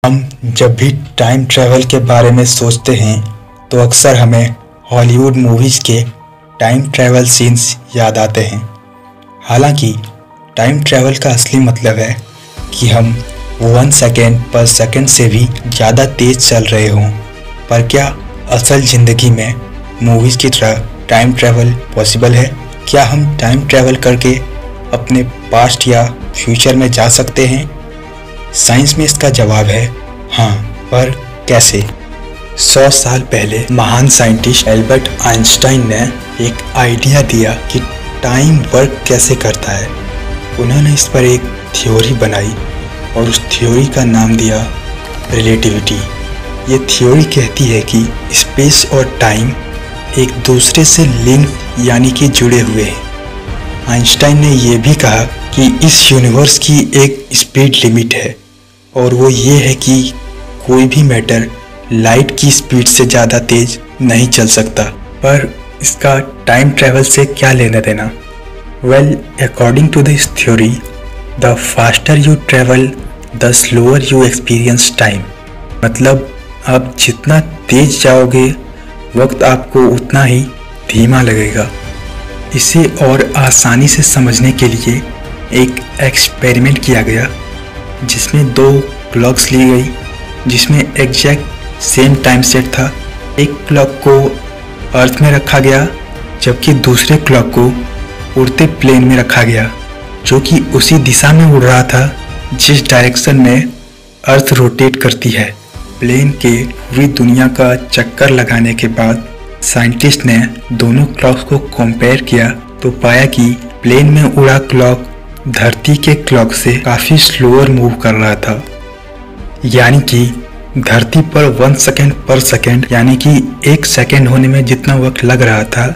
हम जब भी टाइम ट्रैवल के बारे में सोचते हैं तो अक्सर हमें हॉलीवुड मूवीज़ के टाइम ट्रैवल सीन्स याद आते हैं। हालांकि टाइम ट्रैवल का असली मतलब है कि हम 1 सेकेंड पर सेकेंड से भी ज़्यादा तेज़ चल रहे हों। पर क्या असल ज़िंदगी में मूवीज़ की तरह टाइम ट्रैवल पॉसिबल है? क्या हम टाइम ट्रैवल करके अपने पास्ट या फ्यूचर में जा सकते हैं? साइंस में इसका जवाब है हाँ, पर कैसे? 100 साल पहले महान साइंटिस्ट एल्बर्ट आइंस्टाइन ने एक आइडिया दिया कि टाइम वर्क कैसे करता है। उन्होंने इस पर एक थ्योरी बनाई और उस थ्योरी का नाम दिया रिलेटिविटी। ये थ्योरी कहती है कि स्पेस और टाइम एक दूसरे से लिंक यानी कि जुड़े हुए हैं। आइंस्टाइन ने यह भी कहा कि इस यूनिवर्स की एक स्पीड लिमिट है और वो ये है कि कोई भी मैटर लाइट की स्पीड से ज़्यादा तेज नहीं चल सकता। पर इसका टाइम ट्रैवल से क्या लेना देना? Well, according to this theory, the faster you travel the slower you experience time. मतलब आप जितना तेज जाओगे वक्त आपको उतना ही धीमा लगेगा। इसे और आसानी से समझने के लिए एक एक्सपेरिमेंट किया गया जिसमें 2 क्लॉक्स ली गई जिसमें एग्जैक्ट सेम टाइम सेट था। एक क्लॉक को अर्थ में रखा गया जबकि दूसरे क्लॉक को उड़ते प्लेन में रखा गया जो कि उसी दिशा में उड़ रहा था जिस डायरेक्शन में अर्थ रोटेट करती है। प्लेन के पूरी दुनिया का चक्कर लगाने के बाद साइंटिस्ट ने दोनों क्लॉक्स को कंपेयर किया तो पाया कि प्लेन में उड़ा क्लॉक धरती के क्लॉक से काफ़ी स्लोअर मूव कर रहा था। यानी कि धरती पर 1 सेकेंड पर सेकेंड यानी कि 1 सेकेंड होने में जितना वक्त लग रहा था,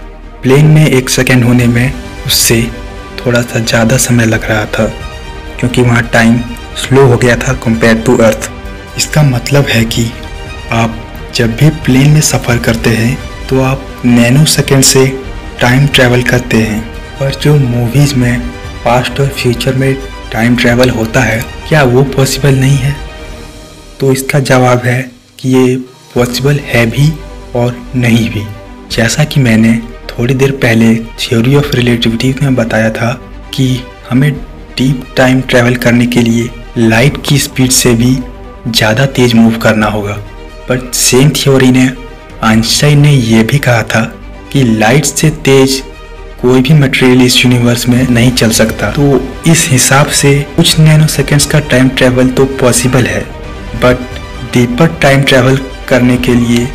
प्लेन में 1 सेकेंड होने में उससे थोड़ा सा ज़्यादा समय लग रहा था क्योंकि वहाँ टाइम स्लो हो गया था कंपेयर टू अर्थ। इसका मतलब है कि आप जब भी प्लेन में सफ़र करते हैं तो आप नैनो सेकेंड से टाइम ट्रैवल करते हैं। पर जो मूवीज़ में पास्ट और फ्यूचर में टाइम ट्रैवल होता है, क्या वो पॉसिबल नहीं है? तो इसका जवाब है कि ये पॉसिबल है भी और नहीं भी। जैसा कि मैंने थोड़ी देर पहले थ्योरी ऑफ रिलेटिविटी में बताया था कि हमें डीप टाइम ट्रैवल करने के लिए लाइट की स्पीड से भी ज़्यादा तेज मूव करना होगा। पर सेम थ्योरी ने आइंस्टाइन ने यह भी कहा था कि लाइट से तेज कोई भी मटेरियल इस यूनिवर्स में नहीं चल सकता। तो इस हिसाब से कुछ नैनो सेकेंड्स का टाइम ट्रैवल तो पॉसिबल है, बट डीपर टाइम ट्रैवल करने के लिए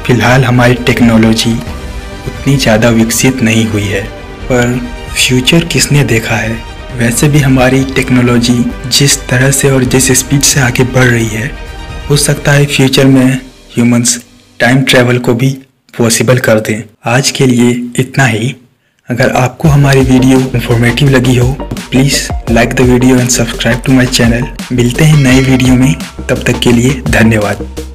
फ़िलहाल हमारी टेक्नोलॉजी उतनी ज़्यादा विकसित नहीं हुई है। पर फ्यूचर किसने देखा है? वैसे भी हमारी टेक्नोलॉजी जिस तरह से और जिस स्पीड से आगे बढ़ रही है, हो सकता है फ्यूचर में ह्यूमंस टाइम ट्रैवल को भी पॉसिबल कर दें। आज के लिए इतना ही। अगर आपको हमारी वीडियो इंफॉर्मेटिव लगी हो please like the video and subscribe to my channel. मिलते हैं नए वीडियो में, तब तक के लिए धन्यवाद।